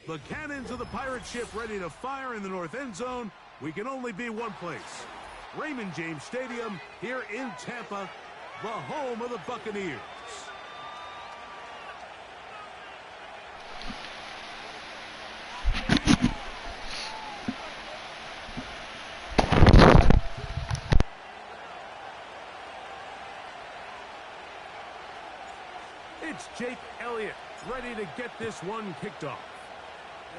The cannons of the pirate ship ready to fire in the north end zone. We can only be one place. Raymond James Stadium here in Tampa, the home of the Buccaneers. It's Jake Elliott ready to get this one kicked off.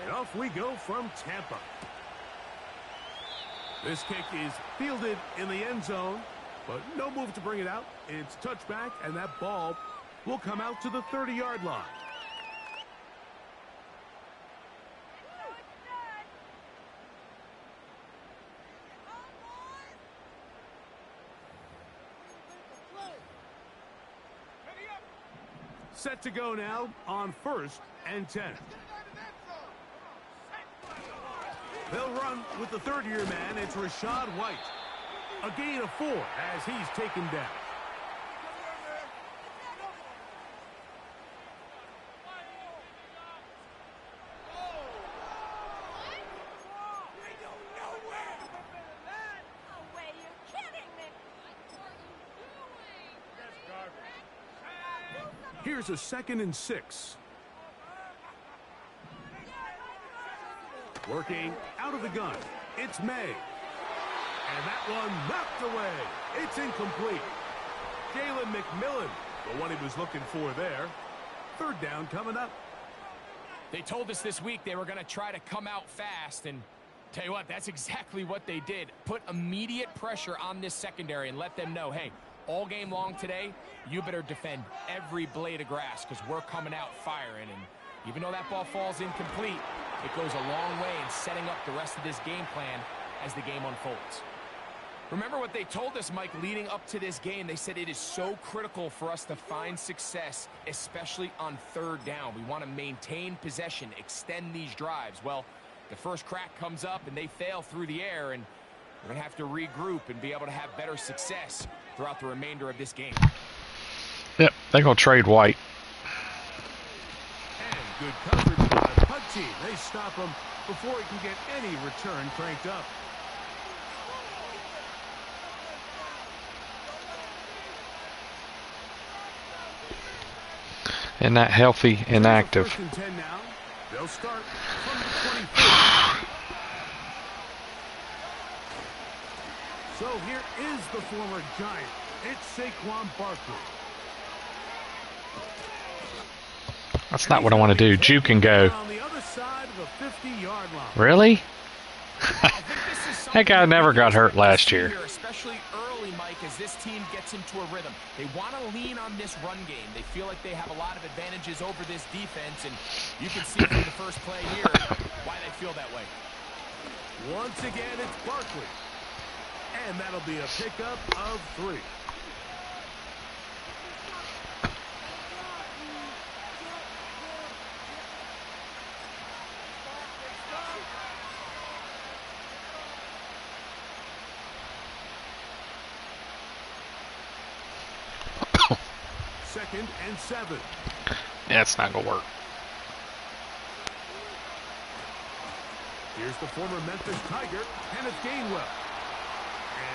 And off we go from Tampa. This kick is fielded in the end zone, but no move to bring it out. It's touchback, and that ball will come out to the 30-yard line. Set to go now on 1st and 10. They'll run with the third-year man. It's Rashad White. A gain of 4 as he's taken down. Here's a 2nd and 6. Working out of the gun. It's May. And that one knocked away. It's incomplete. Jalen McMillan, the one he was looking for there. 3rd down coming up. They told us this week they were going to try to come out fast, and tell you what, that's exactly what they did. Put immediate pressure on this secondary and let them know, hey, all game long today, you better defend every blade of grass because we're coming out firing. And even though that ball falls incomplete, it goes a long way in setting up the rest of this game plan as the game unfolds. Remember what they told us, Mike, leading up to this game. They said it is so critical for us to find success, especially on 3rd down. We want to maintain possession, extend these drives. Well, the first crack comes up and they fail through the air, and we're going to have to regroup and be able to have better success throughout the remainder of this game. Yep, they're going to trade White. And good coverage by the punt team. They stop him before he can get any return cranked up. And not healthy and active. 1st and 10 now. They'll start from the 24. So here is the former Giant. It's Saquon Barkley. That's not what I want to do. Juke and go. On the other side of the 50-yard line. Really? That guy never got hurt last year. Especially early, Mike, as this team gets into a rhythm. They want to lean on this run game. They feel like they have a lot of advantages over this defense, and you can see from the first play here why they feel that way. Once again, it's Barkley. And that'll be a pickup of 3. Second and 7. Yeah, it's not going to work. Here's the former Memphis Tiger, Kenneth Gainwell.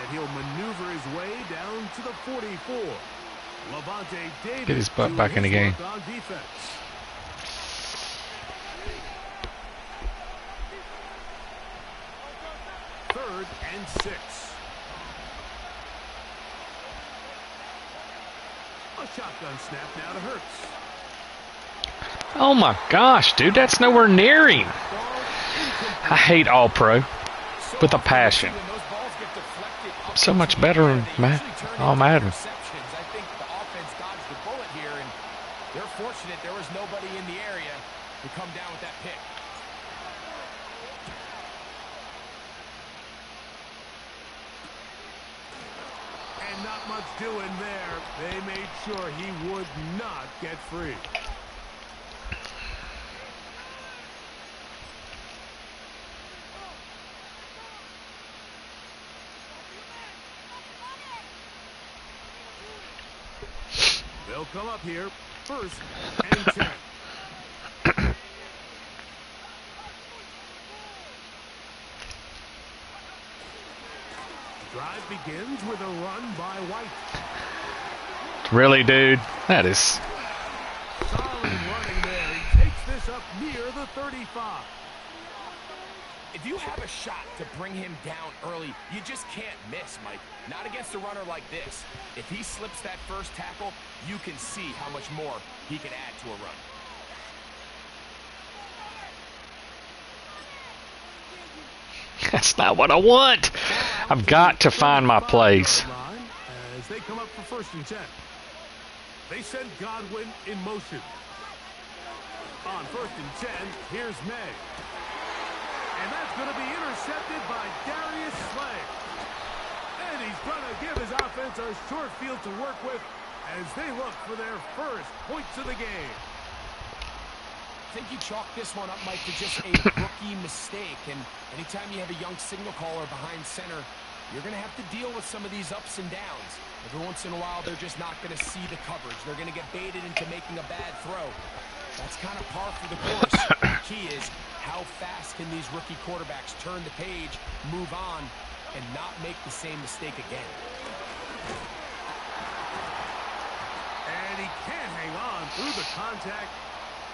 And he'll maneuver his way down to the 44. Levante Davis. Get his butt back in the game. On defense. Third and 6. A shotgun snap now to Hurts. Oh my gosh, dude, that's nowhere near him. I hate All Pro with a passion. So much better than Madden. I think the offense dodged the bullet here, and they're fortunate there was nobody in the area to come down with that pick. And not much doing there. They made sure he would not get free. They'll come up here, 1st and 10. Drive begins with a run by White. Really, dude? That is... Solid running there. He takes this up near the 35. If you have a shot to bring him down early, you just can't miss, Mike. Not against a runner like this. If he slips that first tackle, you can see how much more he can add to a run. That's not what I want. I've got to find my place. As they come up for 1st and 10. They send Godwin in motion. On 1st and 10, here's May. And that's going to be intercepted by Darius Slay. And he's going to give his offense a short field to work with as they look for their first points of the game. I think you chalk this one up, Mike, to just a rookie mistake. And anytime you have a young signal caller behind center, you're going to have to deal with some of these ups and downs. Every once in a while, they're just not going to see the coverage. They're going to get baited into making a bad throw. That's kind of par for the course. The key is how fast can these rookie quarterbacks turn the page, move on, and not make the same mistake again. And he can't hang on through the contact.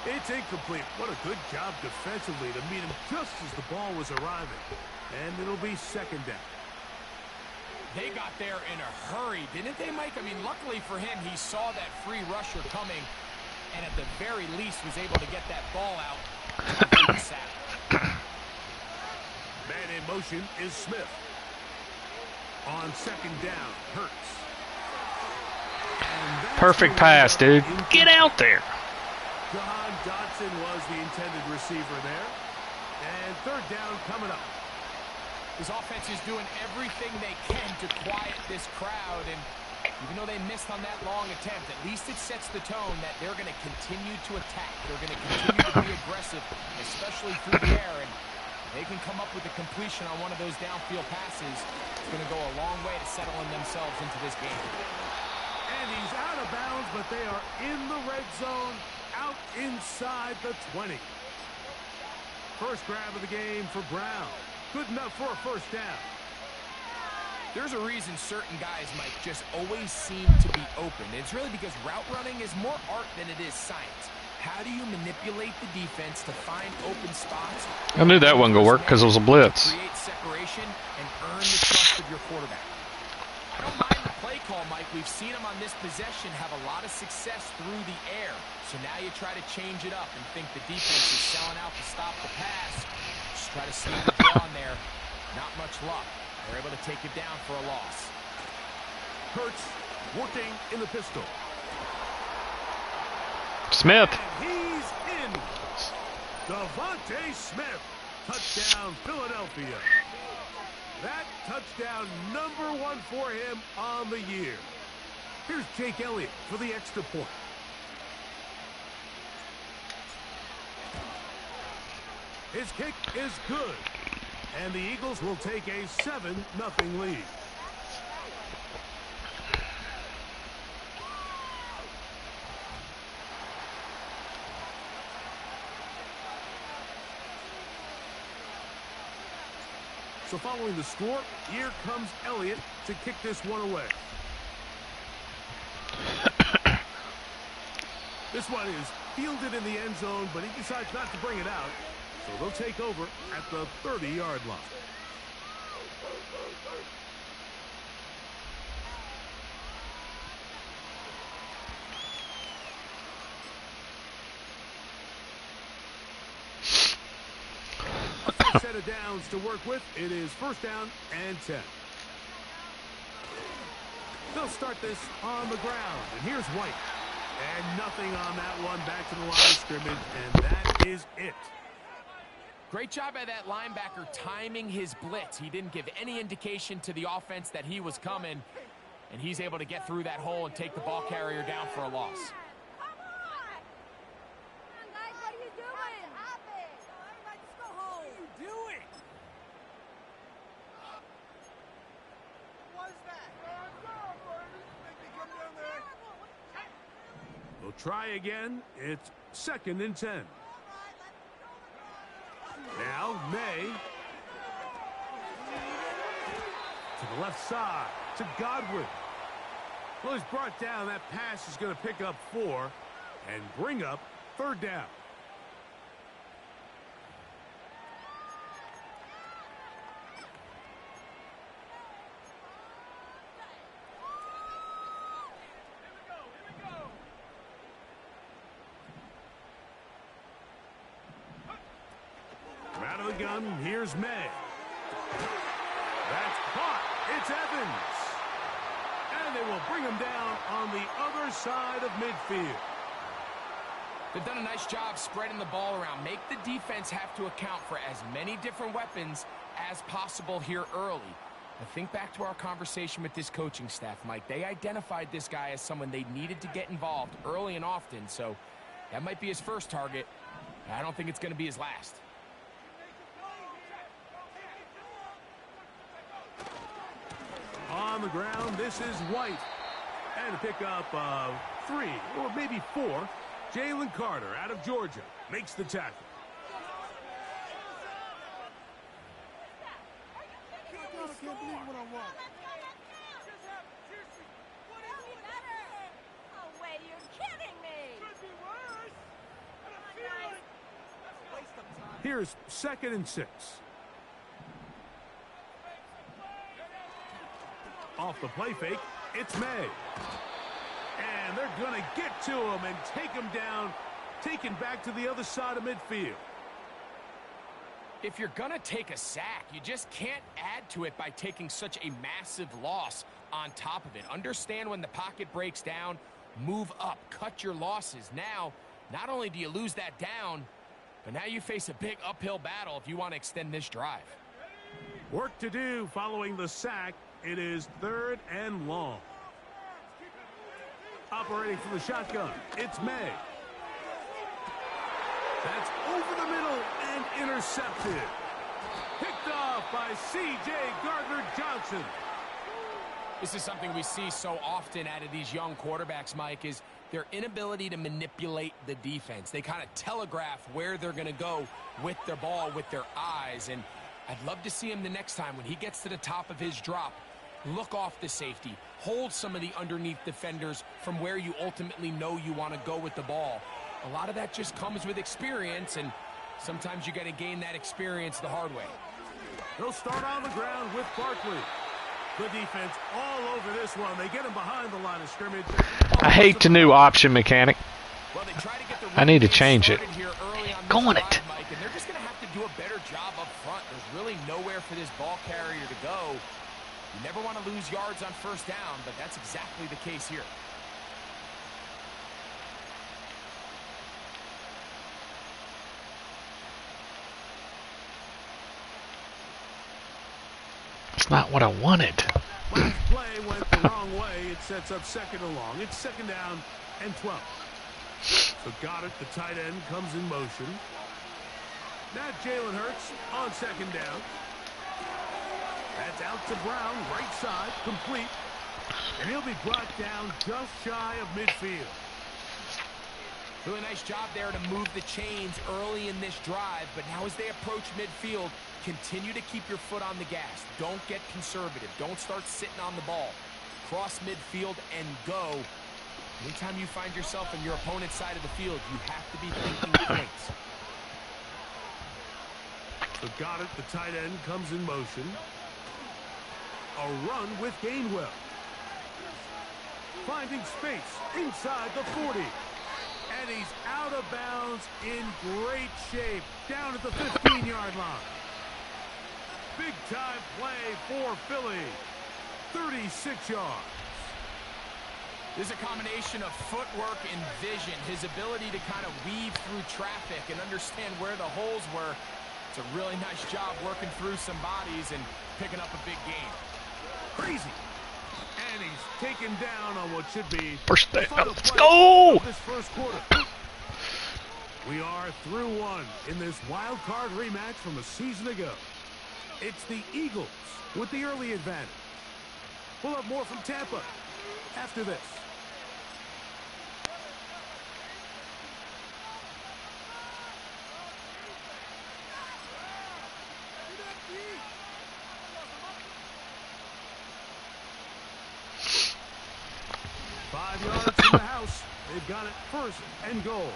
It's incomplete. What a good job defensively to meet him just as the ball was arriving. And it'll be 2nd down. They got there in a hurry, didn't they, Mike? I mean, luckily for him, he saw that free rusher coming, and at the very least was able to get that ball out. Man in motion is Smith. On 2nd down, Hurts. Perfect pass, dude. Get out there. John Dotson was the intended receiver there. And 3rd down coming up. His offense is doing everything they can to quiet this crowd, and even though they missed on that long attempt, at least it sets the tone that they're going to continue to attack. They're going to continue to be aggressive, especially through the air, and they can come up with a completion on one of those downfield passes. It's going to go a long way to settling themselves into this game. And he's out of bounds, but they are in the red zone, out inside the 20. First grab of the game for Brown. Good enough for a 1st down. There's a reason certain guys, Mike, just always seem to be open. It's really because route running is more art than it is science. How do you manipulate the defense to find open spots? I knew that wasn't going to work because it was a blitz. Create separation and earn the trust of your quarterback. I don't mind the play call, Mike. We've seen him on this possession have a lot of success through the air. So now you try to change it up and think the defense is selling out to stop the pass. Just try to sneak the draw in there. Not much luck. They're able to take it down for a loss. Hurts working in the pistol. Smith. And he's in. Devontae Smith. Touchdown, Philadelphia. That touchdown #1 for him on the year. Here's Jake Elliott for the extra point. His kick is good. And the Eagles will take a 7-0 lead. So following the score, here comes Elliott to kick this one away. This one is fielded in the end zone, but he decides not to bring it out. So they'll take over at the 30-yard line. Set of downs to work with. It is 1st down and 10. They'll start this on the ground. And here's White. And nothing on that one. Back to the line of scrimmage. And that is it. Great job by that linebacker timing his blitz. He didn't give any indication to the offense that he was coming. And he's able to get through that hole and take the ball carrier down for a loss. They'll try again. It's 2nd and 10. Now May to the left side to Godwin. Well, he's brought down. That pass is going to pick up 4 and bring up 3rd down. Out of the gun, here's May. That's caught. It's Evans. And they will bring him down on the other side of midfield. They've done a nice job spreading the ball around. Make the defense have to account for as many different weapons as possible here early. Now think back to our conversation with this coaching staff, Mike. They identified this guy as someone they needed to get involved early and often, so that might be his first target. I don't think it's going to be his last. On the ground, this is White. And a pickup of 3 or maybe 4. Jalen Carter out of Georgia makes the tackle. Here's 2nd and 6. Off the play fake, it's May. And they're going to get to him and take him down, taken back to the other side of midfield. If you're going to take a sack, you just can't add to it by taking such a massive loss on top of it. Understand when the pocket breaks down, move up, cut your losses. Now, not only do you lose that down, but now you face a big uphill battle if you want to extend this drive. Work to do following the sack. It is 3rd and long. Operating from the shotgun, it's May. That's over the middle and intercepted. Picked off by C.J. Gardner-Johnson. This is something we see so often out of these young quarterbacks, Mike, is their inability to manipulate the defense. They kind of telegraph where they're going to go with their ball, with their eyes. And I'd love to see him the next time when he gets to the top of his drop. Look off the safety. Hold some of the underneath defenders from where you ultimately know you want to go with the ball. A lot of that just comes with experience, and sometimes you got to gain that experience the hard way. They'll start on the ground with Barkley. The defense all over this one. They get him behind the line of scrimmage. I hate the new option mechanic. Well, they try to get the I need to change it. Go on it. Mike, and they're just going to have to do a better job up front. There's really nowhere for this ball carrier to go. You never want to lose yards on 1st down, but that's exactly the case here. It's not what I wanted. Last play went the wrong way. It sets up 2nd and long. It's 2nd down and 12. So Goddard, the tight end, comes in motion. Now Jalen Hurts on 2nd down. That's out to Brown, right side, complete. And he'll be brought down just shy of midfield. Really nice job there to move the chains early in this drive, but now as they approach midfield, continue to keep your foot on the gas. Don't get conservative. Don't start sitting on the ball. Cross midfield and go. Anytime you find yourself on your opponent's side of the field, you have to be thinking points. So Goddard, the tight end, comes in motion. A run with Gainwell. Finding space inside the 40. And he's out of bounds in great shape down at the 15-yard line. Big-time play for Philly. 36 yards. There's a combination of footwork and vision. His ability to kind of weave through traffic and understand where the holes were. It's a really nice job working through some bodies and picking up a big gain. Crazy. And he's taken down on what should be 1st down. Let's go! This 1st quarter. We are through 1 in this wild card rematch from a season ago. It's the Eagles with the early advantage. We'll have more from Tampa after this. 5 yards from the house. They've got it first and goal.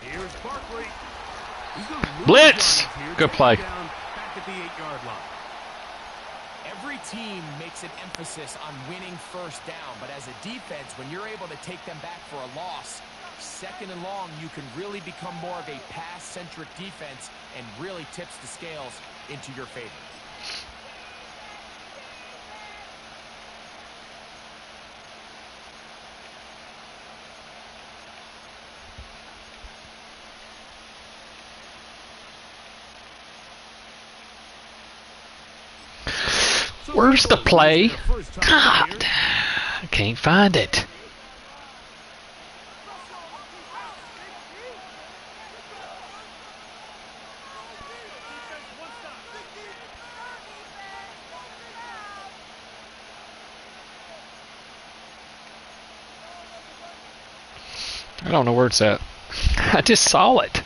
Here's Barkley. Blitz. Good play. Back at the 8-yard line. Every team makes an emphasis on winning first down, but as a defense, when you're able to take them back for a loss, second and long, you can really become more of a pass-centric defense and really tips the scales into your favor. Where's the play? God, I can't find it. I don't know where it's at. I just saw it.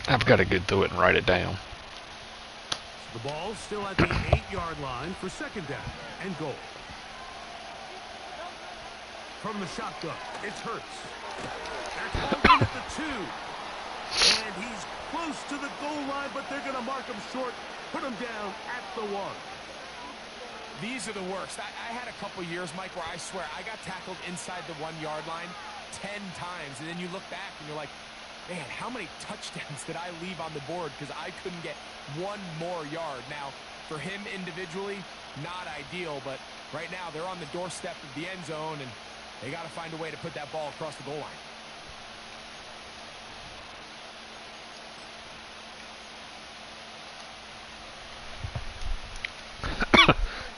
I've got to go through it and write it down. The ball's still at the 8-yard line for second down and goal. From the shotgun, it's Hurts. That's open at the 2. And he's close to the goal line, but they're going to mark him short, put him down at the 1. These are the worst. I had a couple years, Mike, where I swear I got tackled inside the 1-yard line 10 times, and then you look back and you're like, man, how many touchdowns did I leave on the board because I couldn't get one more yard? Now, for him individually, not ideal, but right now they're on the doorstep of the end zone, and they got to find a way to put that ball across the goal line.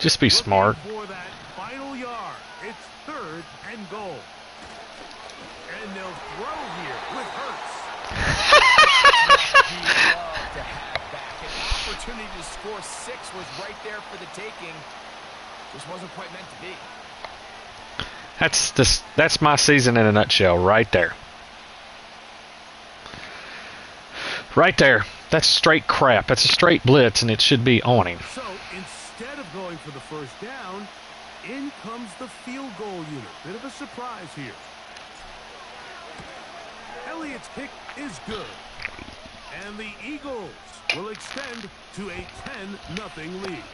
Just be smart. For that final yard, it's third and goal. And they'll throw here with Hurts. He'd love to have back. An opportunity to score 6 was right there for the taking. Just wasn't quite meant to be. That's my season in a nutshell, right there. Right there. That's straight crap. That's a straight blitz, and it should be on him. So instead of going for the first down, in comes the field goal unit. Bit of a surprise here. Elliott's kick is good. And the Eagles will extend to a 10-0 lead.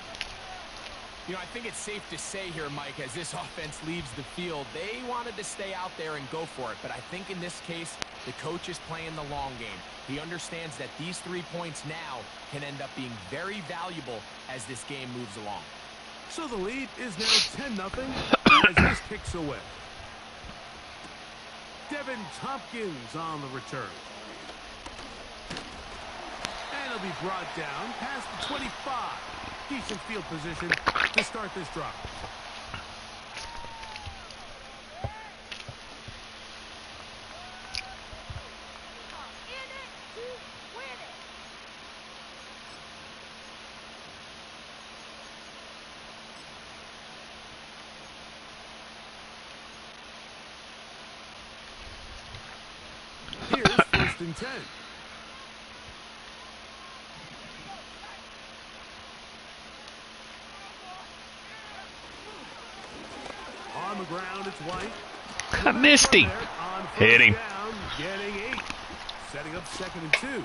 You know, I think it's safe to say here, Mike, as this offense leaves the field, they wanted to stay out there and go for it. But I think in this case, the coach is playing the long game. He understands that these 3 points now can end up being very valuable as this game moves along. So the lead is now 10-0 as this kicks away. Devin Tompkins on the return. And it'll be brought down past the 25. Decent field position to start this drive. Here's first and 10. On the ground, it's White. I missed him. Hit him. Down, getting 8. Setting up second and 2.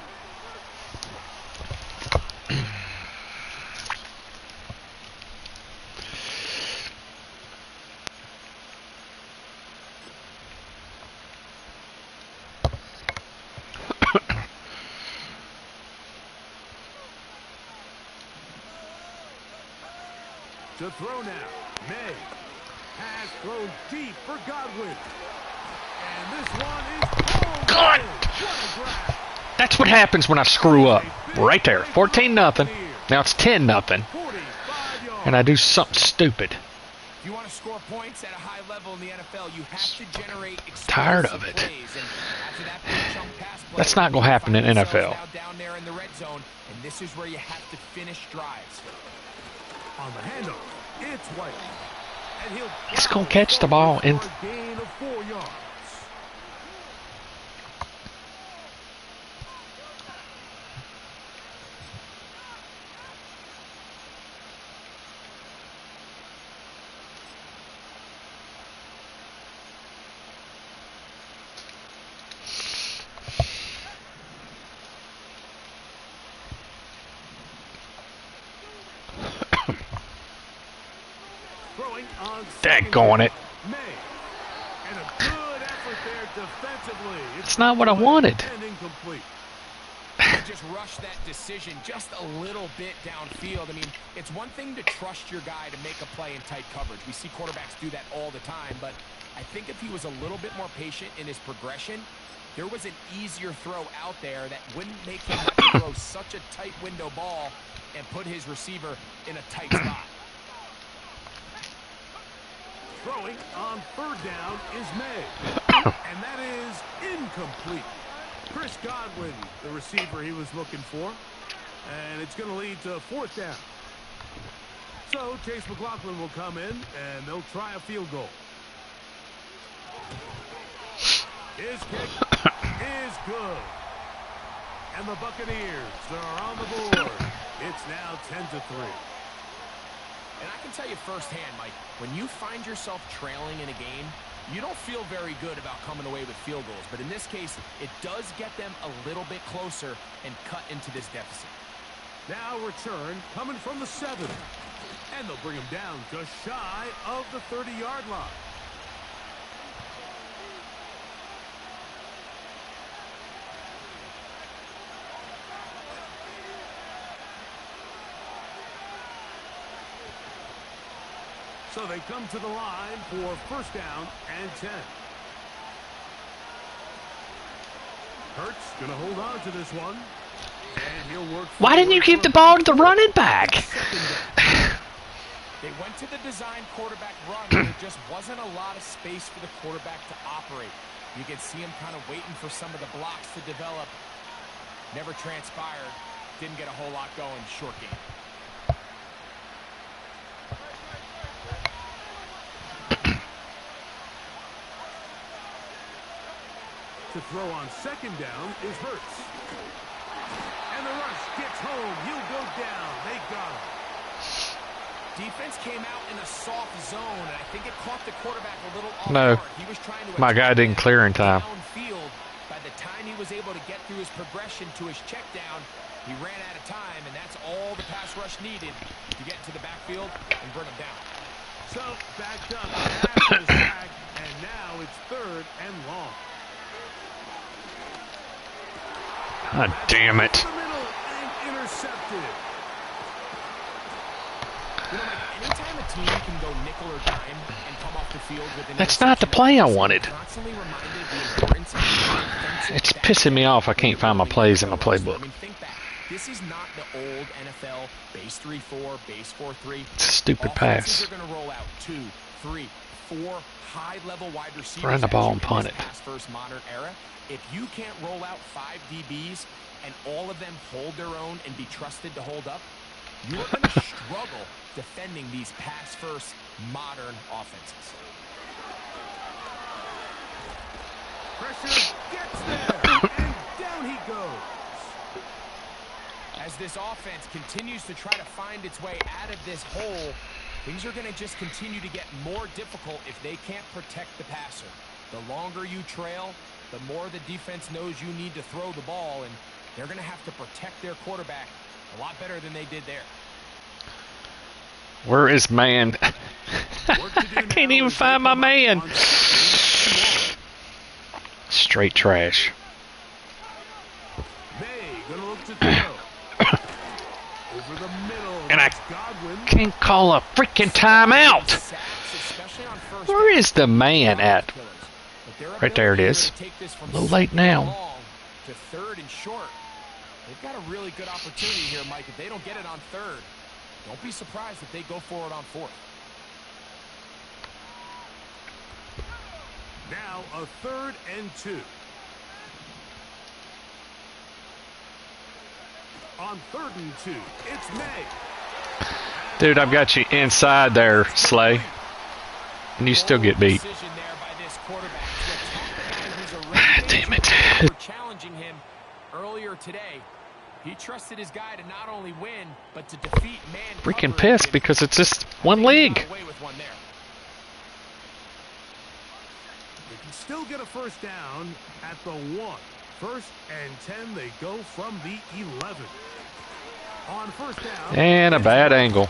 To throw now, May has thrown deep for Godwin. And this one is God! That's what happens when I screw up. Right there. 14-0. Now it's 10-0. And I do something stupid. If you want to score points at a high level in the NFL, you have to generate Tired of it. plays. And after that big chunk pass play, That's not going to happen in you find NFL. yourselves now down there in the red zone, and this is where you have to finish drives. on the handoff. It's White. And He's going to catch the ball in. for a gain of 4 yards. Throwing on second Daggone it. May. And a good effort there defensively. It's not what I wanted. And incomplete. Just rush that decision just a little bit downfield. I mean, it's one thing to trust your guy to make a play in tight coverage. We see quarterbacks do that all the time, but I think if he was a little bit more patient in his progression, there was an easier throw out there that wouldn't make him have to throw such a tight window ball and put his receiver in a tight spot. Throwing on third down is May. And that is incomplete. Chris Godwin, the receiver he was looking for. And it's going to lead to fourth down. So Chase McLaughlin will come in, and they'll try a field goal. His kick is good. And the Buccaneers are on the board. It's now 10-3. And I can tell you firsthand, Mike, when you find yourself trailing in a game, you don't feel very good about coming away with field goals. But in this case, it does get them a little bit closer and cut into this deficit. Now return coming from the 7. And they'll bring him down just shy of the 30-yard line. So they come to the line for first down and 10. Hurts going to hold on to this one. And he'll work. Why didn't you give the ball to the running back? They went to the design quarterback run, and there just wasn't a lot of space for the quarterback to operate. You can see him kind of waiting for some of the blocks to develop. Never transpired. Didn't get a whole lot going. Short game. To throw on second down is Hurts. And the rush gets home. He'll go down. They got him. Defense came out in a soft zone, and I think it caught the quarterback a little off No. guard. He was trying to My guy didn't clear in time. downfield. By the time he was able to get through his progression to his check down, he ran out of time, and that's all the pass rush needed to get into the backfield and bring him down. So backed up after the sack, and now it's third and long. God damn it. The middle and intercepted. You know, like, anytime a team can go nickel or dime and come off the field with an That's not the play I wanted. constantly reminded of the importance of defensive It's back pissing me off I can't find my plays in my I playbook. mean, think back. This is not the old NFL base 3-4, base 4-3. It's a stupid pass. Offenses are going to roll out 2, 3, 4 high-level wide receivers. Run the ball and in this punt it. pass-first modern era. If you can't roll out 5 DBs and all of them hold their own and be trusted to hold up, you're going to struggle defending these pass-first modern offenses. Pressure gets there, and down he goes. As this offense continues to try to find its way out of this hole, things are going to just continue to get more difficult if they can't protect the passer. The longer you trail, the more the defense knows you need to throw the ball, and they're going to have to protect their quarterback a lot better than they did there. Where is man? I can't even find my man. Straight trash. May gonna look to throw. Over the middle. And I Godwin. can't call a freaking timeout. Where is the man at? Right there it is. A little late now. To third and short. They've got a really good opportunity here, Mike. If they don't get it on third, don't be surprised if they go for it on fourth. Now a 3rd and 2. On 3rd and 2, it's May. Dude, I've got you inside there, Slay. And you still get beat. Damn it. Challenging him earlier today. He trusted his guy to not only win, but to defeat man. Freaking pissed because it's just one league. They can still get a first down at the 1. 1st and 10, they go from the 11. On first down. And a bad angle.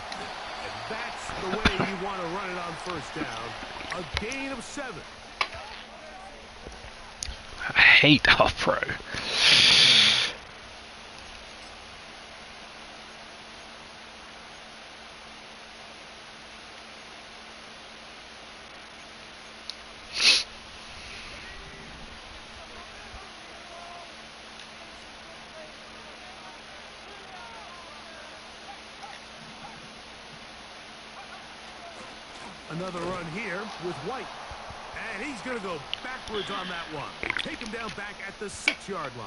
That's the way you want to run got it on first down. A gain of 7. I hate All-Pro. Another run here with White. And he's going to go backwards on that one. Take him down back at the 6-yard line.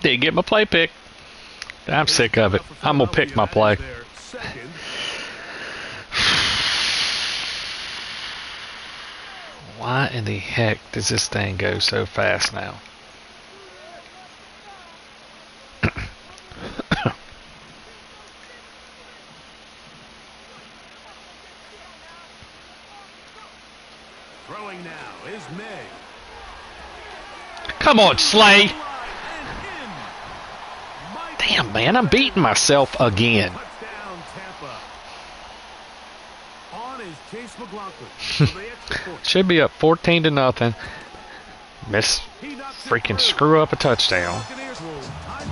Did get my play pick. I'm sick of it. I'm going to pick my play. Why in the heck does this thing go so fast now? Throwing now is May. Come on, Slay. Damn, man, I'm beating myself again. Should be up 14-0. Miss freaking screw up a touchdown.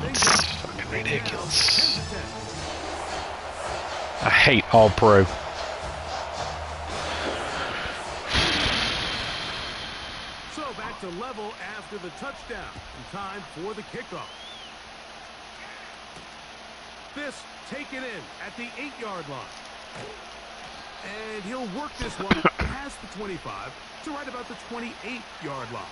It's fucking ridiculous. I hate All-Pro. So back to level after the touchdown. And time for the kickoff. This taken in at the 8-yard line. And he'll work this one past the 25 to right about the 28-yard line.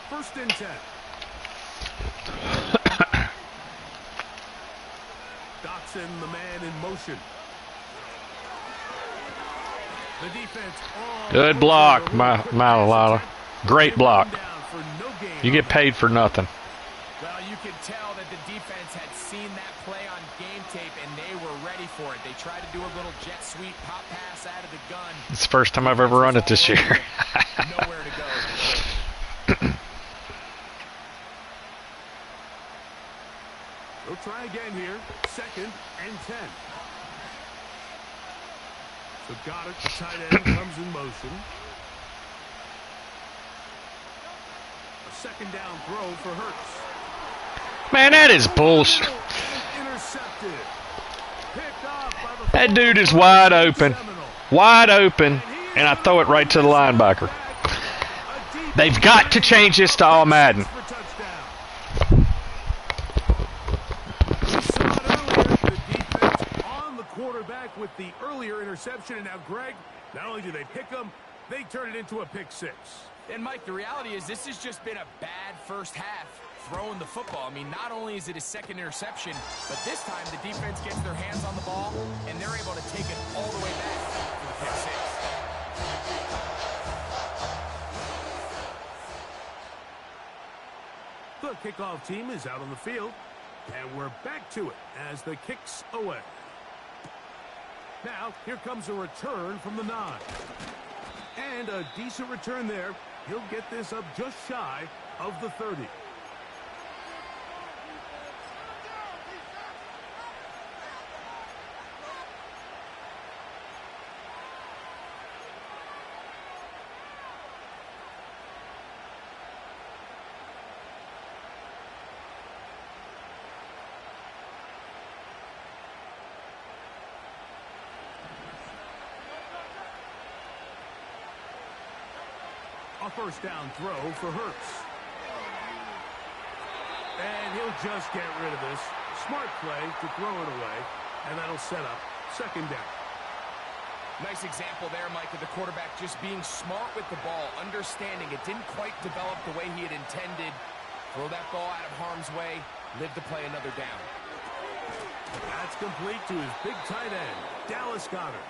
First and 10. Dotson, the man in motion. The defense. Good block, Malalala. Great block. You get paid for nothing. Well, you could tell that the defense had seen that play on game tape, and they were ready for it. They tried to do a little jet sweep pop pass out of the gun. It's the first time I've ever run it this year. Nowhere to go. We'll try again here. 2nd and 10. So got it. The tight end comes in motion. A 2nd down throw for Hurts. Man, that is bullshit. Intercepted. Picked off by the That dude is wide open. Wide open. And I throw it right to the linebacker. They've got to change this to all Madden. With the earlier interception, and now Greg, not only do they pick them, they turn it into a pick 6. And Mike, the reality is this has just been a bad first half throwing the football. I mean, not only is it a 2nd interception, but this time the defense gets their hands on the ball and they're able to take it all the way back for the pick 6. The kickoff team is out on the field, and we're back to it as the kicks away. Now, here comes a return from the 9. And a decent return there. He'll get this up just shy of the 30. A first down throw for Hurts. And he'll just get rid of this. Smart play to throw it away. And that'll set up 2nd down. Nice example there, Mike, of the quarterback just being smart with the ball, understanding it didn't quite develop the way he had intended. Throw that ball out of harm's way, live to play another down. That's complete to his big tight end, Dallas Goedert.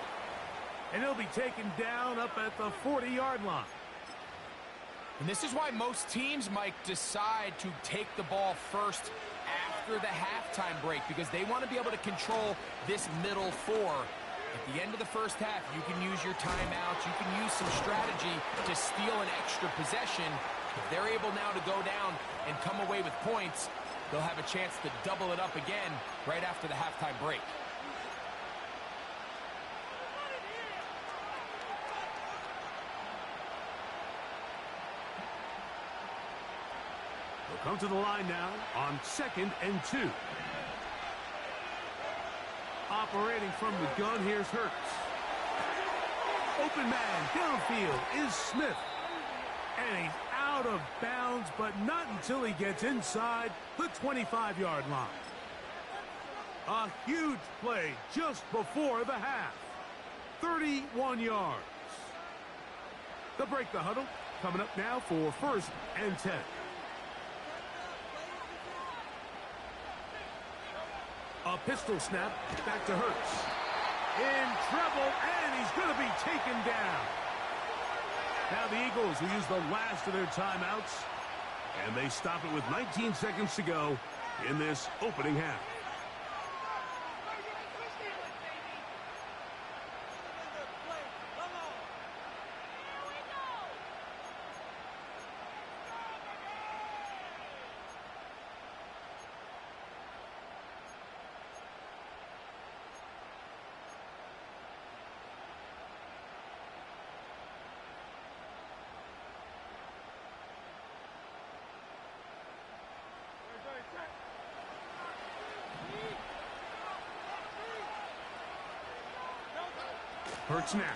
And he'll be taken down up at the 40-yard line. And this is why most teams, Mike, decide to take the ball first after the halftime break, because they want to be able to control this middle four. At the end of the first half, you can use your timeouts. You can use some strategy to steal an extra possession. If they're able now to go down and come away with points, they'll have a chance to double it up again right after the halftime break. They'll come to the line now on 2nd and 2. Operating from the gun, here's Hurts. Open man downfield is Smith. And he's out of bounds, but not until he gets inside the 25-yard line. A huge play just before the half. 31 yards. They'll break the huddle. Coming up now for 1st and 10. A pistol snap back to Hurts. In trouble, and he's going to be taken down. Now the Eagles will use the last of their timeouts, and they stop it with 19 seconds to go in this opening half. Hurts now.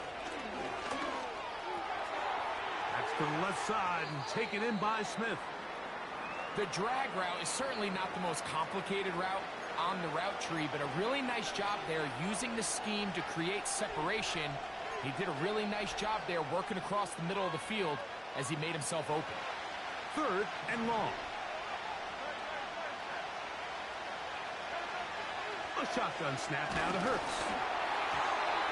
That's to the left side and taken in by Smith. The drag route is certainly not the most complicated route on the route tree, but a really nice job there using the scheme to create separation. He did a really nice job there working across the middle of the field as he made himself open. 3rd and long. A shotgun snap now to Hurts.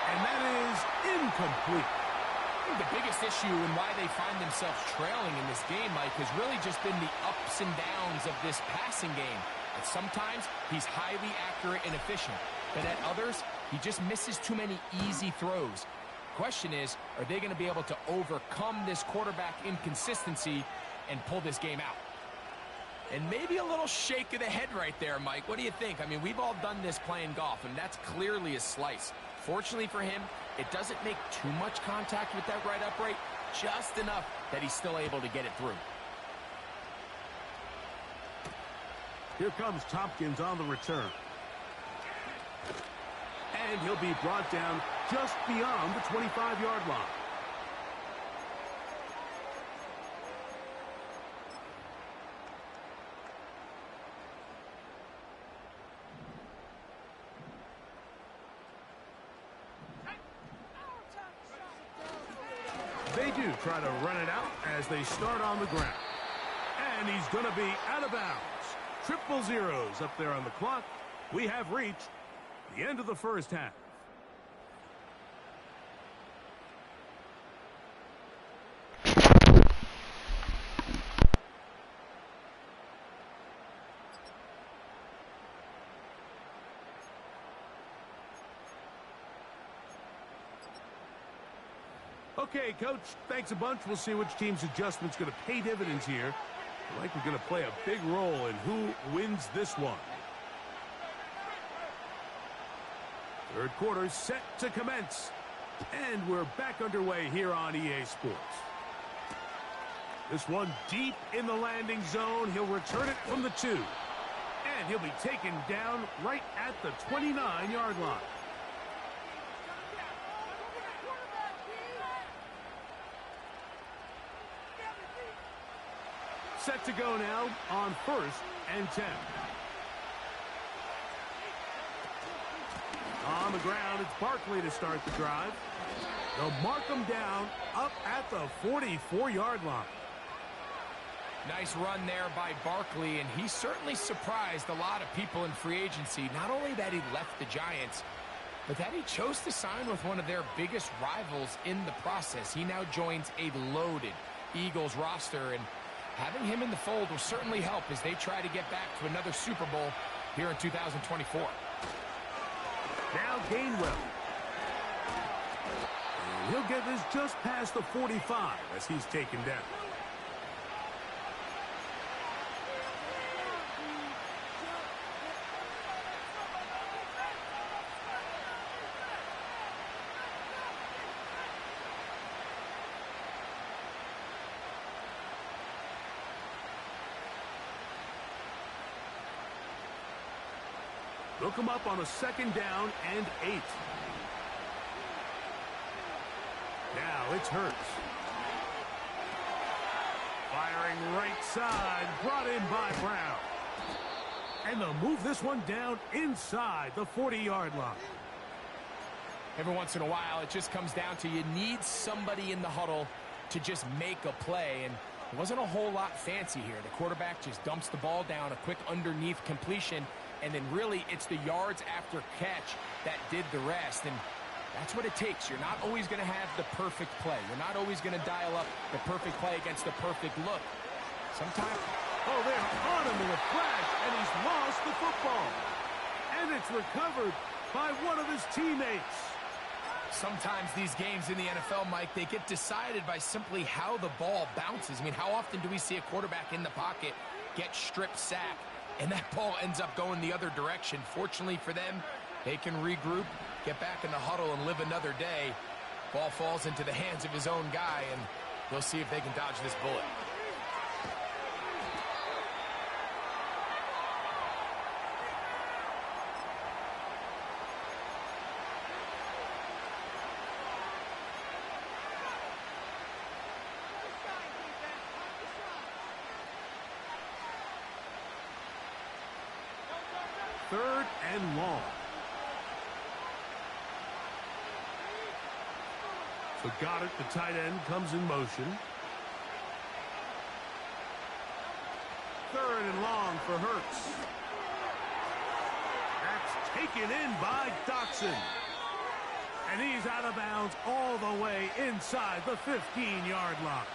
And that is incomplete. I think the biggest issue and why they find themselves trailing in this game, Mike, has really just been the ups and downs of this passing game. And sometimes he's highly accurate and efficient, but at others, he just misses too many easy throws. Question is, are they going to be able to overcome this quarterback inconsistency and pull this game out? And maybe a little shake of the head right there, Mike. What do you think? I mean, we've all done this playing golf, and that's clearly a slice. Fortunately for him, it doesn't make too much contact with that right upright, just enough that he's still able to get it through. Here comes Tompkins on the return. And he'll be brought down just beyond the 25-yard line. They do try to run it out as they start on the ground. And he's going to be out of bounds. Triple zeros up there on the clock. We have reached the end of the first half. Okay, Coach, thanks a bunch. We'll see which team's adjustment's going to pay dividends here. I like we're going to play a big role in who wins this one. Third quarter set to commence. And we're back underway here on EA Sports. This one deep in the landing zone. He'll return it from the 2. And he'll be taken down right at the 29-yard line. Set to go now on 1st and 10. On the ground, it's Barkley to start the drive. They'll mark him down up at the 44-yard line. Nice run there by Barkley, and he certainly surprised a lot of people in free agency. Not only that he left the Giants, but that he chose to sign with one of their biggest rivals in the process. He now joins a loaded Eagles roster, and having him in the fold will certainly help as they try to get back to another Super Bowl here in 2024. Now Gainwell. And he'll get this just past the 45 as he's taken down. Look him up on a 2nd down and 8. Now it's Hurts. Firing right side, brought in by Brown. And they'll move this one down inside the 40-yard line. Every once in a while, it just comes down to you need somebody in the huddle to just make a play, and it wasn't a whole lot fancy here. The quarterback just dumps the ball down, a quick underneath completion, and then really it's the yards after catch that did the rest. And that's what it takes. You're not always going to have the perfect play. You're not always going to dial up the perfect play against the perfect look. Sometimes... Oh, they're on him with a flash, and he's lost the football. And it's recovered by one of his teammates. Sometimes these games in the NFL, Mike, they get decided by simply how the ball bounces. I mean, how often do we see a quarterback in the pocket get strip sacked, and that ball ends up going the other direction? Fortunately for them, they can regroup, get back in the huddle, and live another day. Ball falls into the hands of his own guy, and they'll see if they can dodge this bullet. Third and long. So got it. The tight end comes in motion. Third and long for Hurts. That's taken in by Dotson. And he's out of bounds all the way inside the 15-yard line.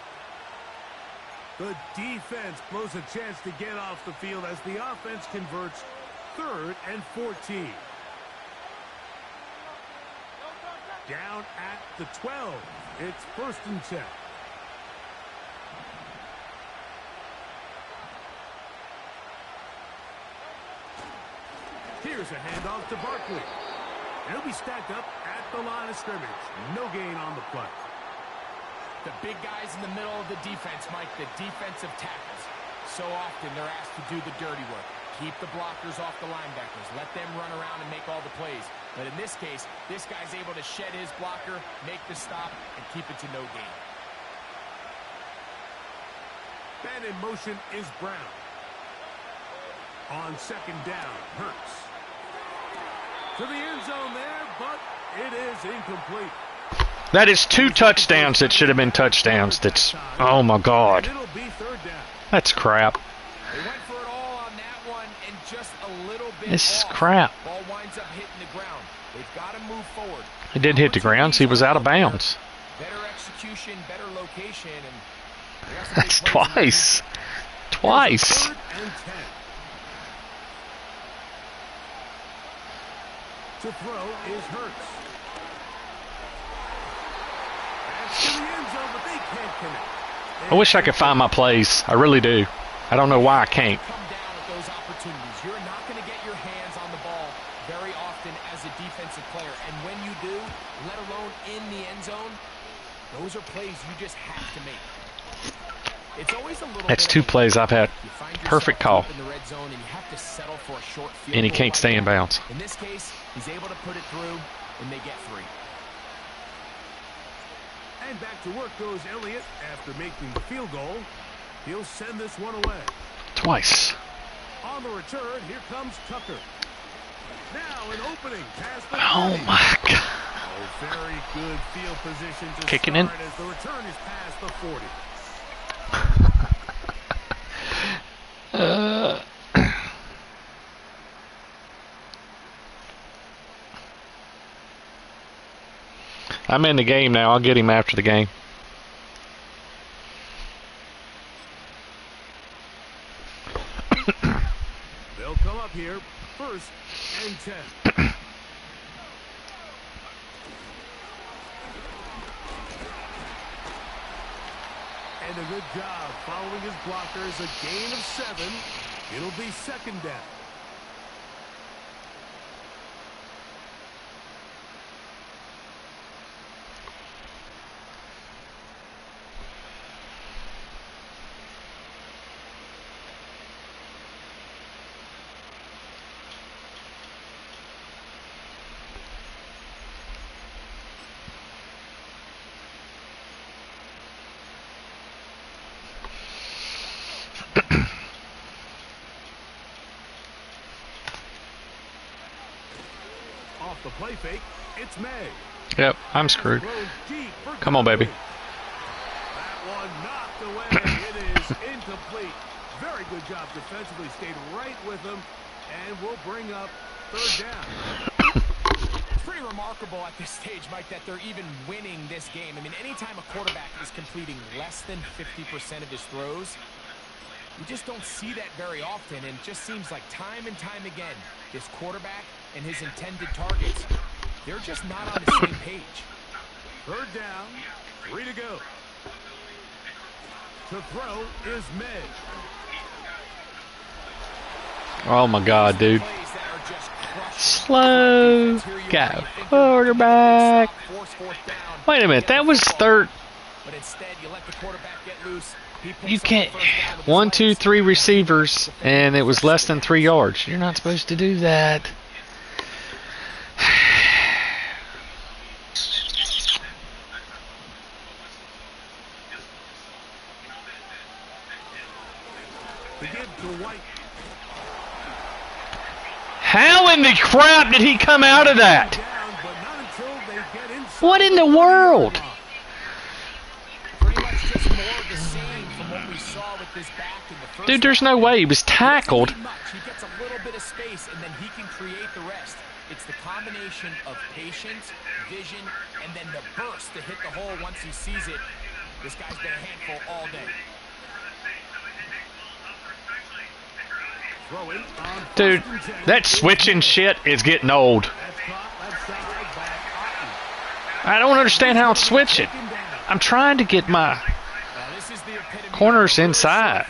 The defense blows a chance to get off the field as the offense converts. 3rd and 14. Down at the 12. It's 1st and 10. Here's a handoff to Barkley. And he'll be stacked up at the line of scrimmage. No gain on the play. The big guys in the middle of the defense, Mike, the defensive tackles. So often they're asked to do the dirty work. Keep the blockers off the linebackers. Let them run around and make all the plays. But in this case, this guy's able to shed his blocker, make the stop, and keep it to no gain. And in motion is Brown. On 2nd down, Hurts. To the end zone there, but it is incomplete. That is 2 touchdowns that should have been touchdowns. That's, oh my God. It'll be 3rd down. That's crap. They went for it all on that one and just a little bit This is off. crap. Ball winds up hitting the ground. They've got to move forward. He did hit the ground, so he was out of bounds. Better execution, better location, and That's twice. Twice. 3rd and 10. To throw is Hurts. That's to the end zone, but they can't connect. I wish I could find my plays. I really do. I don't know why I can't. Come down at those opportunities. You're not going to get your hands on the ball very often as a defensive player. And when you do, let alone in the end zone, those are plays you just have to make. It's always a little That's 2 plays I've had. Perfect call. in the red zone and you have to settle for a short field And he goal can't like stay in that. bounds. In this case, he's able to put it through, and they get 3. And back to work goes Elliott after making the field goal. He'll send this one away. Twice. On the return, here comes Tucker. Now an opening past the Oh 30. my God. Oh, very good field position to Kicking start in. as the return is past the 40. I'm in the game now. I'll get him after the game. They'll come up here, 1st and 10. And a good job following his blockers. A gain of 7. It'll be 2nd down. Off the play fake, it's May. Yep, I'm screwed. Come on, baby. That one knocked away. It is incomplete. Very good job defensively. Stayed right with him. And we'll bring up 3rd down. It's pretty remarkable at this stage, Mike, that they're even winning this game. I mean, anytime a quarterback is completing less than 50% of his throws, you just don't see that very often, and it just seems like time and time again, this quarterback and his intended targets, they're just not on the same page. 3rd down, 3 to go. To throw is May. Oh my God, dude. Slow go quarterback. Wait a minute, that was 3rd. But instead, you let the quarterback get loose. You can't. 1, 2, 3 receivers, and it was less than 3 yards. You're not supposed to do that. How in the crap did he come out of that? What in the world? Dude, there's no way. He was tackled. He gets a little bit of space, and then he can create the rest. It's the combination of patience, vision, and then the burst to hit the hole once he sees it. This guy's been a handful all day. Dude, that switching shit is getting old. I don't understand how it's switching. I'm trying to get my corners inside.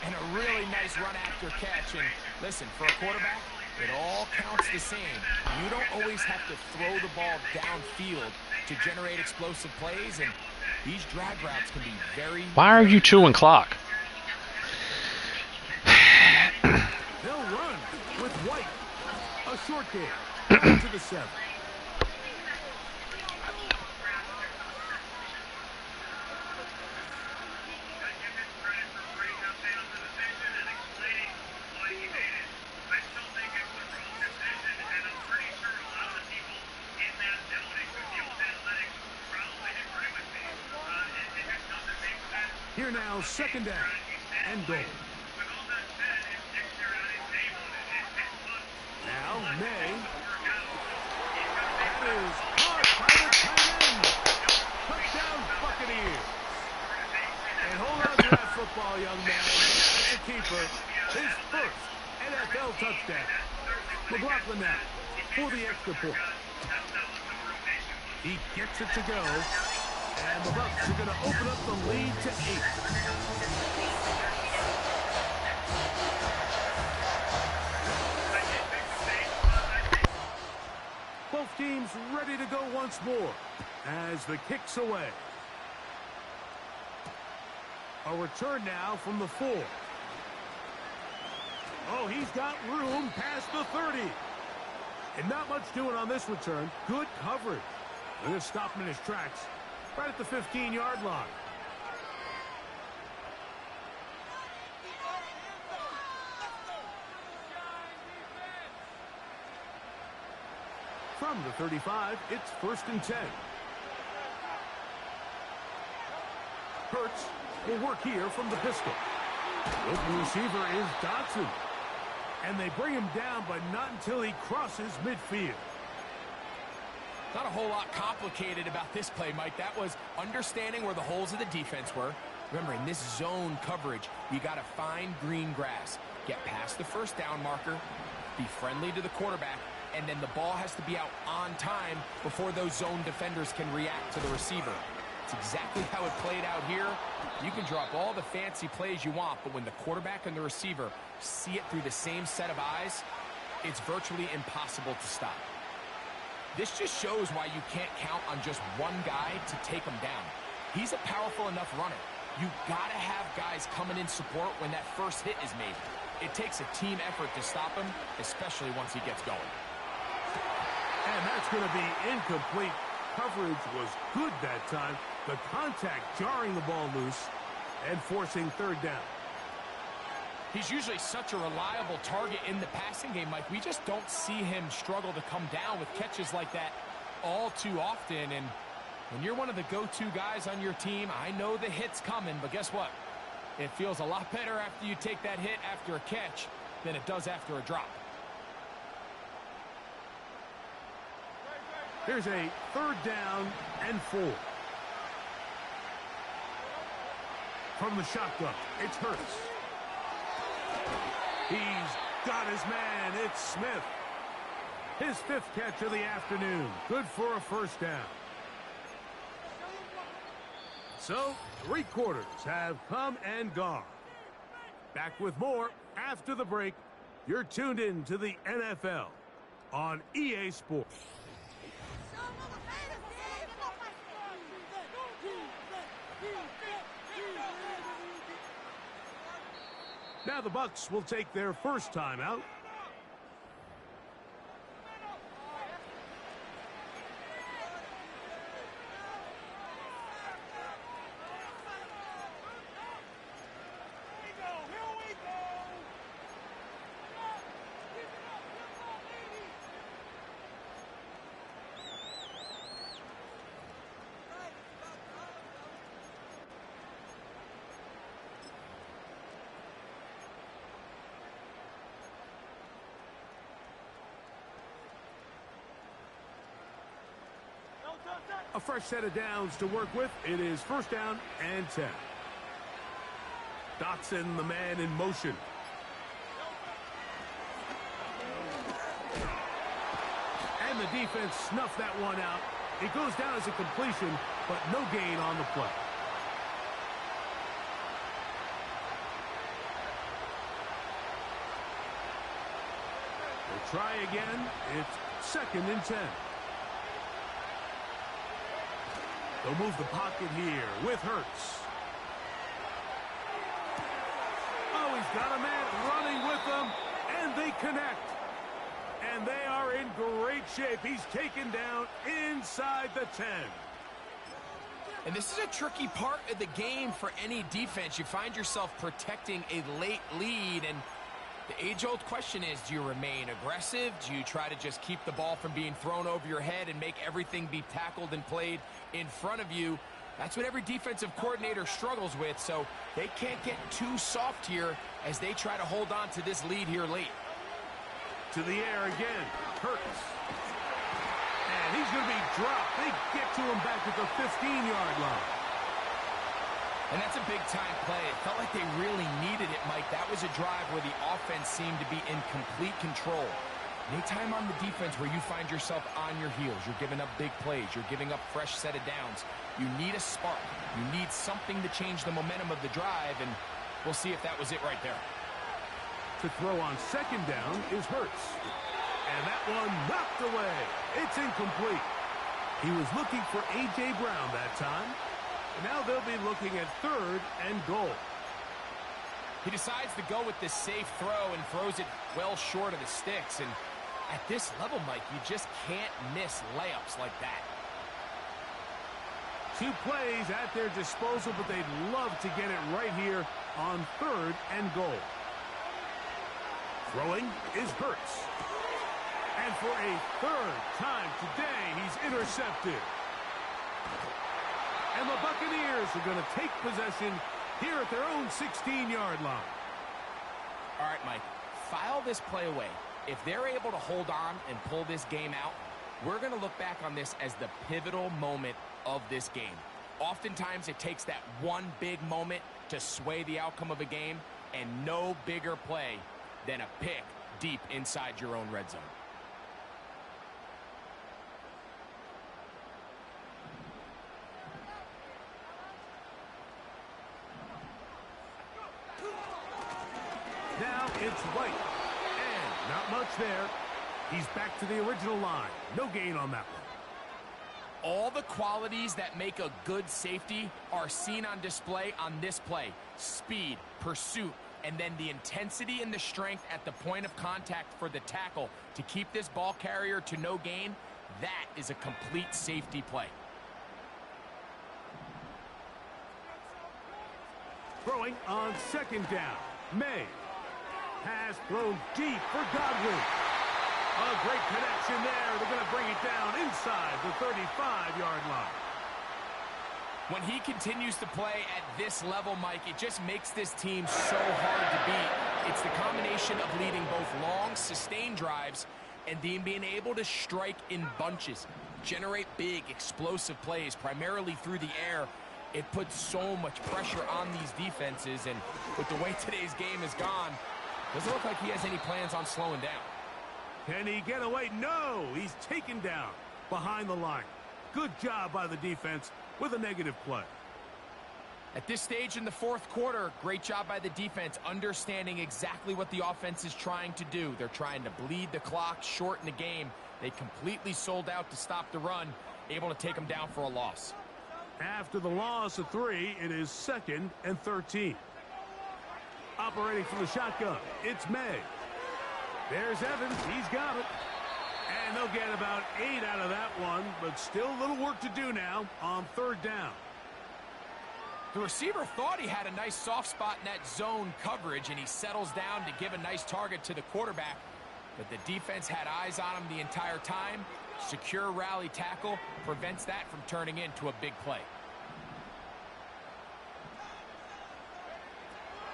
And a really nice run after catch. And listen, for a quarterback, it all counts the same. You don't always have to throw the ball downfield to generate explosive plays, and these drag routes can be very... Why are you chewing clock? They'll run with White. A short game. To the 7. Here now, 2nd down and goal. Now, May. That is caught by the tight end. Touchdown, Buccaneers. And hold on to that football, young man. That's a keeper. His 1st NFL touchdown. McLaughlin now for the extra point. He gets it to go. And the Bucs are going to open up the lead to 8. Both teams ready to go once more as the kick's away. A return now from the 4. Oh, he's got room past the 30. And not much doing on this return. Good coverage. They're going to stop him in his tracks. Right at the 15-yard line. From the 35, it's 1st and 10. Hurts will work here from the pistol. Open receiver is Dotson. And they bring him down, but not until he crosses midfield. Not a whole lot complicated about this play, Mike. That was understanding where the holes of the defense were. Remember, in this zone coverage, you got to find green grass. Get past the first down marker, be friendly to the quarterback, and then the ball has to be out on time before those zone defenders can react to the receiver. It's exactly how it played out here. You can drop all the fancy plays you want, but when the quarterback and the receiver see it through the same set of eyes, it's virtually impossible to stop. This just shows why you can't count on just one guy to take him down. He's a powerful enough runner. You gotta have guys coming in support when that first hit is made. It takes a team effort to stop him, especially once he gets going. And that's going to be incomplete. Coverage was good that time. The contact jarring the ball loose and forcing third down. He's usually such a reliable target in the passing game, Mike. We just don't see him struggle to come down with catches like that all too often. And when you're one of the go-to guys on your team, I know the hit's coming, but guess what? It feels a lot better after you take that hit after a catch than it does after a drop. Here's a third down and 4. From the shotgun, it's Hurts. He's got his man. It's Smith. His 5th catch of the afternoon. Good for a first down. So, 3 quarters have come and gone. Back with more after the break. You're tuned in to the NFL on EA Sports. Now the Bucs will take their first time out. A fresh set of downs to work with. It is first down and 10. Dotson, the man in motion. And the defense snuffed that one out. It goes down as a completion, but no gain on the play. They'll try again. It's second and 10. They'll move the pocket here with Hurts. Oh, he's got a man running with them, and they connect. And they are in great shape. He's taken down inside the 10. And this is a tricky part of the game for any defense. You find yourself protecting a late lead, and the age-old question is, do you remain aggressive? Do you try to just keep the ball from being thrown over your head and make everything be tackled and played in front of you? That's what every defensive coordinator struggles with, so they can't get too soft here as they try to hold on to this lead here late. To the air again, Hurts. And he's going to be dropped. They get to him back at the 15-yard line. And that's a big-time play. It felt like they really needed it, Mike. That was a drive where the offense seemed to be in complete control. Anytime on the defense where you find yourself on your heels, you're giving up big plays, you're giving up fresh set of downs, you need a spark. You need something to change the momentum of the drive, and we'll see if that was it right there. To throw on second down is Hurts. And that one knocked away. It's incomplete. He was looking for A.J. Brown that time. Now they'll be looking at third and goal. He decides to go with this safe throw and throws it well short of the sticks. And at this level, Mike, you just can't miss layups like that. 2 plays at their disposal, but they'd love to get it right here on third and goal. Throwing is Hurts. And for a third time today, he's intercepted. And the Buccaneers are going to take possession here at their own 16-yard line. All right, Mike, file this play away. If they're able to hold on and pull this game out, we're going to look back on this as the pivotal moment of this game. Oftentimes, it takes that one big moment to sway the outcome of a game, and no bigger play than a pick deep inside your own red zone. Now it's White. And not much there. He's back to the original line. No gain on that one. All the qualities that make a good safety are seen on display on this play. Speed, pursuit, and then the intensity and the strength at the point of contact for the tackle to keep this ball carrier to no gain. That is a complete safety play. Throwing on second down. May. Pass thrown deep for Godwin. A great connection there. They're going to bring it down inside the 35-yard line. When he continues to play at this level, Mike, it just makes this team so hard to beat. It's the combination of leading both long, sustained drives and then being able to strike in bunches, generate big, explosive plays, primarily through the air. It puts so much pressure on these defenses, and with the way today's game has gone, doesn't look like he has any plans on slowing down. Can he get away? No! He's taken down behind the line. Good job by the defense with a negative play. At this stage in the fourth quarter, great job by the defense, understanding exactly what the offense is trying to do. They're trying to bleed the clock, shorten the game. They completely sold out to stop the run, able to take them down for a loss. After the loss of 3, it is 2nd and 13. Operating from the shotgun, it's May. There's Evans. He's got it. And they'll get about 8 out of that one, but still a little work to do now on 3rd down. The receiver thought he had a nice soft spot in that zone coverage, and he settles down to give a nice target to the quarterback. But the defense had eyes on him the entire time. Secure rally tackle prevents that from turning into a big play.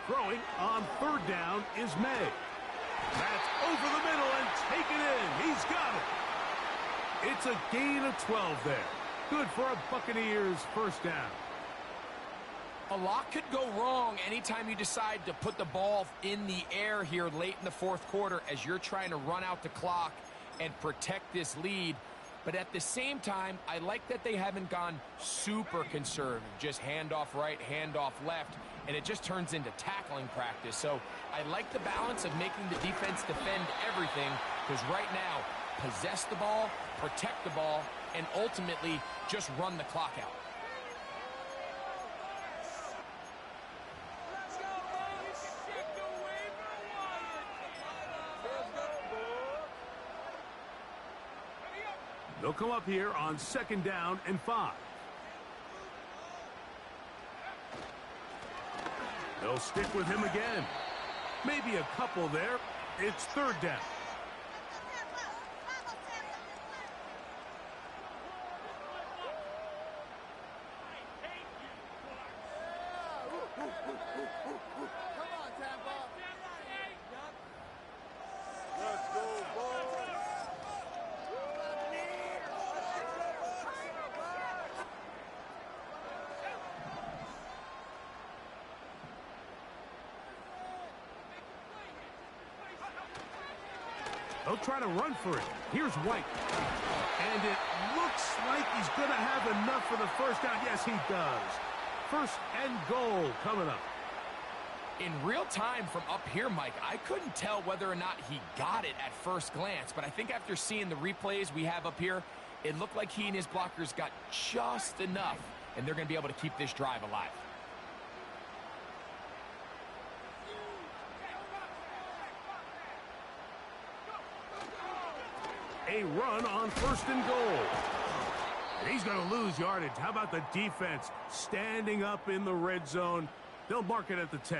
Throwing on 3rd down is May. That's over the middle and taken in. He's got it. It's a gain of 12 there. Good for a Buccaneers first down. A lot could go wrong anytime you decide to put the ball in the air here late in the fourth quarter as you're trying to run out the clock and protect this lead. But at the same time, I like that they haven't gone super conservative, just handoff right, handoff left, and it just turns into tackling practice. So I like the balance of making the defense defend everything, because right now, possess the ball, protect the ball, and ultimately just run the clock out. They'll come up here on 2nd down and 5. They'll stick with him again. Maybe a couple there. It's 3rd down. They'll try to run for it. Here's White. And it looks like he's going to have enough for the first down. Yes, he does. 1st and goal coming up. In real time from up here, Mike, I couldn't tell whether or not he got it at first glance, but I think after seeing the replays we have up here, it looked like he and his blockers got just enough, and they're going to be able to keep this drive alive. A run on 1st and goal. And he's going to lose yardage. How about the defense standing up in the red zone? They'll mark it at the 10.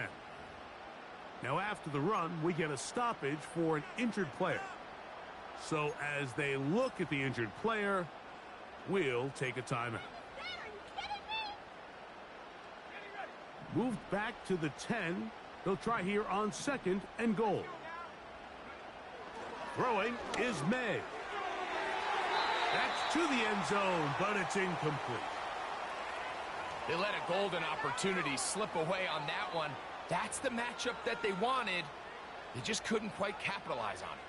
Now after the run, we get a stoppage for an injured player. So as they look at the injured player, we'll take a timeout. Moved back to the 10. They'll try here on 2nd and goal. Throwing is May. That's to the end zone, but it's incomplete. They let a golden opportunity slip away on that one. That's the matchup that they wanted. They just couldn't quite capitalize on it.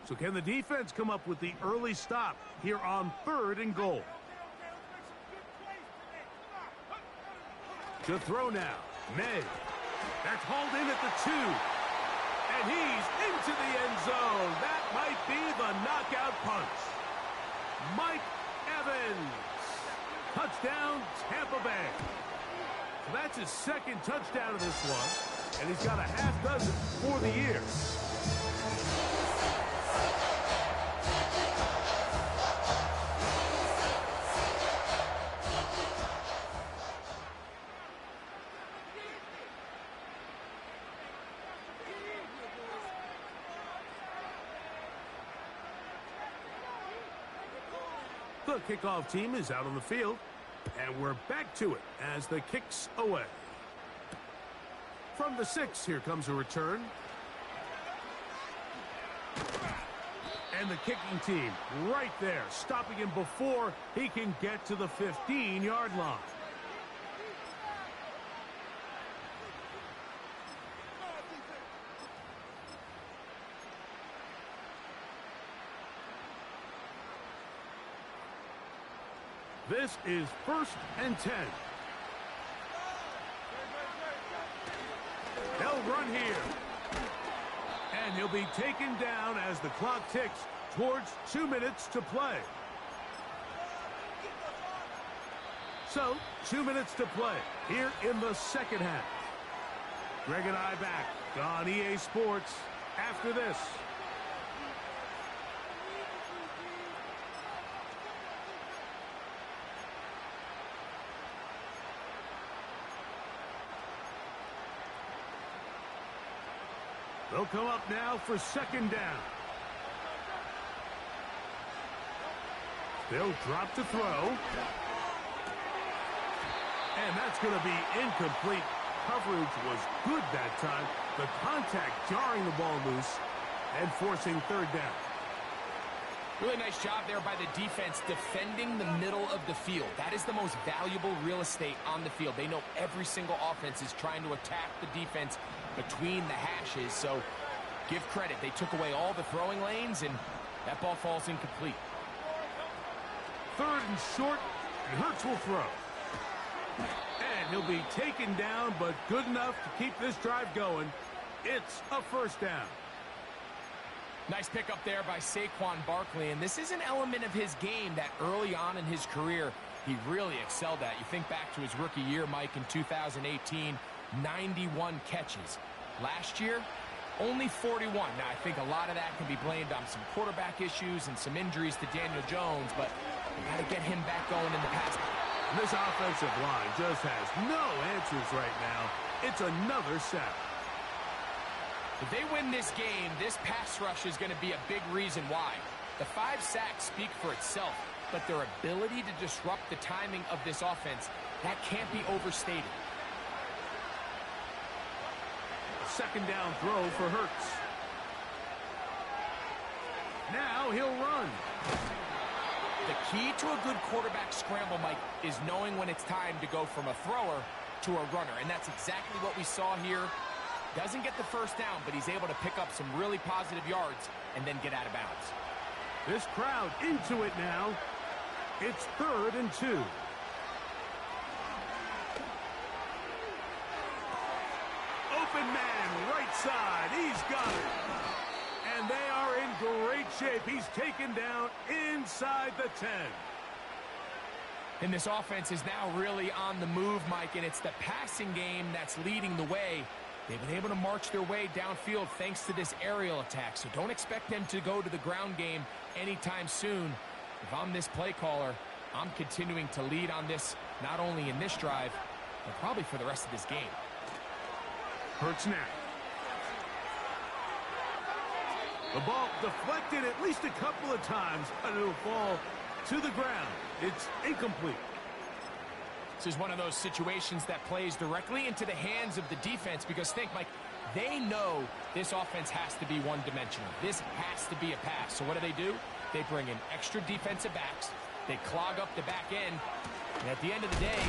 So can the defense come up with the early stop here on 3rd and goal? To throw now, May. That's hauled in at the 2. And he's into the end zone. That might be the knockout punch. Mike Evans. Touchdown, Tampa Bay. So that's his 2nd touchdown of this one. And he's got a half dozen for the year. The kickoff team is out on the field, and we're back to it as the kick's away. From the 6, here comes a return. And the kicking team right there, stopping him before he can get to the 15-yard line. This is 1st and 10. They'll run here. And he'll be taken down as the clock ticks towards 2 minutes to play. So, 2 minutes to play here in the 2nd half. Greg and I back on EA Sports after this. They'll come up now for 2nd down. They'll drop to throw. And that's going to be incomplete. Coverage was good that time. The contact jarring the ball loose and forcing 3rd down. Really nice job there by the defense defending the middle of the field. That is the most valuable real estate on the field. They know every single offense is trying to attack the defense between the hashes, so give credit. They took away all the throwing lanes, and that ball falls incomplete. 3rd and short, and Hurts will throw. And he'll be taken down, but good enough to keep this drive going. It's a 1st down. Nice pick up there by Saquon Barkley, and this is an element of his game that early on in his career he really excelled at. You think back to his rookie year, Mike, in 2018, 91 catches. Last year, only 41. Now, I think a lot of that can be blamed on some quarterback issues and some injuries to Daniel Jones, but you got to get him back going in the pass. And this offensive line just has no answers right now. It's another sack. If they win this game, this pass rush is going to be a big reason why. The 5 sacks speak for itself, but their ability to disrupt the timing of this offense, that can't be overstated. 2nd down throw for Hurts. Now he'll run. The key to a good quarterback scramble, Mike, is knowing when it's time to go from a thrower to a runner, and that's exactly what we saw here. Doesn't get the 1st down, but he's able to pick up some really positive yards and then get out of bounds. This crowd into it now. It's 3rd and 2. Open man, right side. He's got it. And they are in great shape. He's taken down inside the 10. And this offense is now really on the move, Mike, and it's the passing game that's leading the way. They've been able to march their way downfield thanks to this aerial attack, so don't expect them to go to the ground game anytime soon. If I'm this play caller, I'm continuing to lead on this, not only in this drive, but probably for the rest of this game. Hurts now. The ball deflected at least a couple of times, and it'll fall to the ground. It's incomplete. This is one of those situations that plays directly into the hands of the defense because think, Mike, they know this offense has to be one-dimensional. This has to be a pass. So what do? They bring in extra defensive backs. They clog up the back end. And at the end of the day,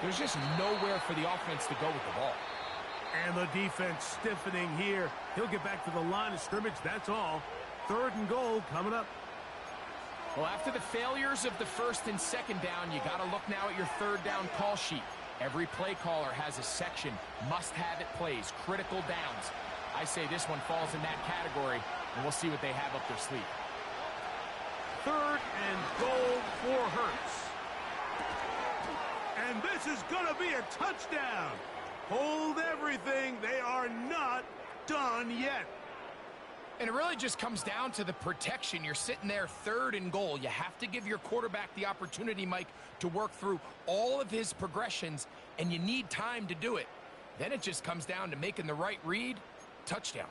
there's just nowhere for the offense to go with the ball. And the defense stiffening here. He'll get back to the line of scrimmage, that's all. 3rd and goal coming up. Well, after the failures of the 1st and 2nd down, you got to look now at your 3rd down call sheet. Every play caller has a section, must-have-it plays, critical downs. I say this one falls in that category, and we'll see what they have up their sleeve. 3rd and goal for Hurts. And this is going to be a touchdown. Hold everything. They are not done yet. And it really just comes down to the protection. You're sitting there 3rd and goal. You have to give your quarterback the opportunity, Mike, to work through all of his progressions, and you need time to do it. Then it just comes down to making the right read. Touchdown.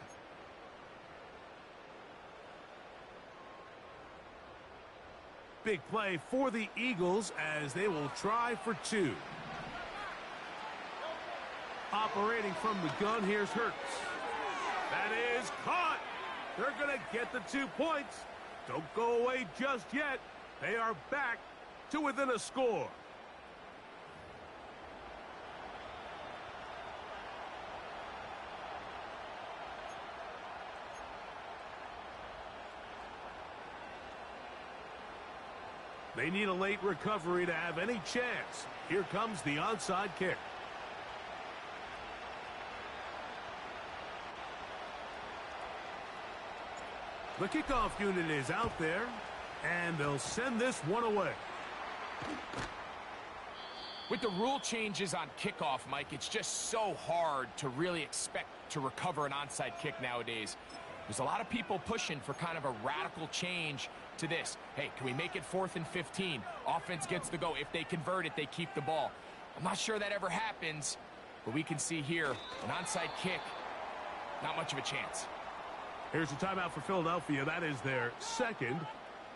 Big play for the Eagles as they will try for 2. Operating from the gun, here's Hurts. That is caught. They're going to get the 2 points. Don't go away just yet. They are back to within a score. They need a late recovery to have any chance. Here comes the onside kick. The kickoff unit is out there, and they'll send this one away. With the rule changes on kickoff, Mike, it's just so hard to really expect to recover an onside kick nowadays. There's a lot of people pushing for kind of a radical change to this. Hey, can we make it 4th and 15? Offense gets the go. If they convert it, they keep the ball. I'm not sure that ever happens, but we can see here an onside kick, not much of a chance. Here's a timeout for Philadelphia. That is their 2nd.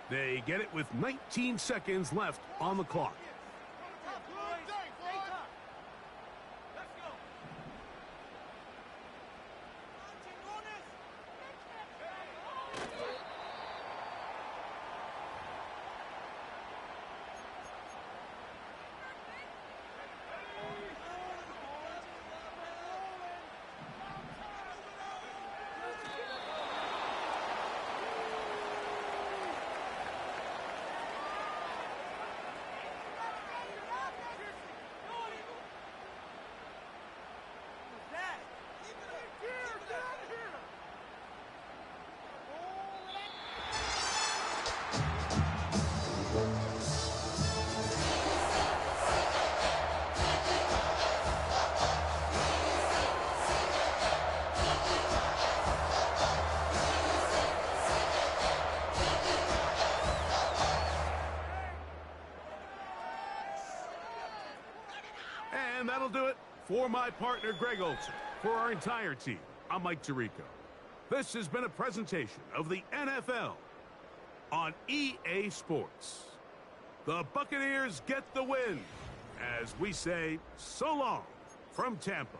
They get it with 19 seconds left on the clock. And that'll do it for my partner, Greg Olson. For our entire team, I'm Mike Tirico. This has been a presentation of the NFL on EA Sports. The Buccaneers get the win as we say so long from Tampa.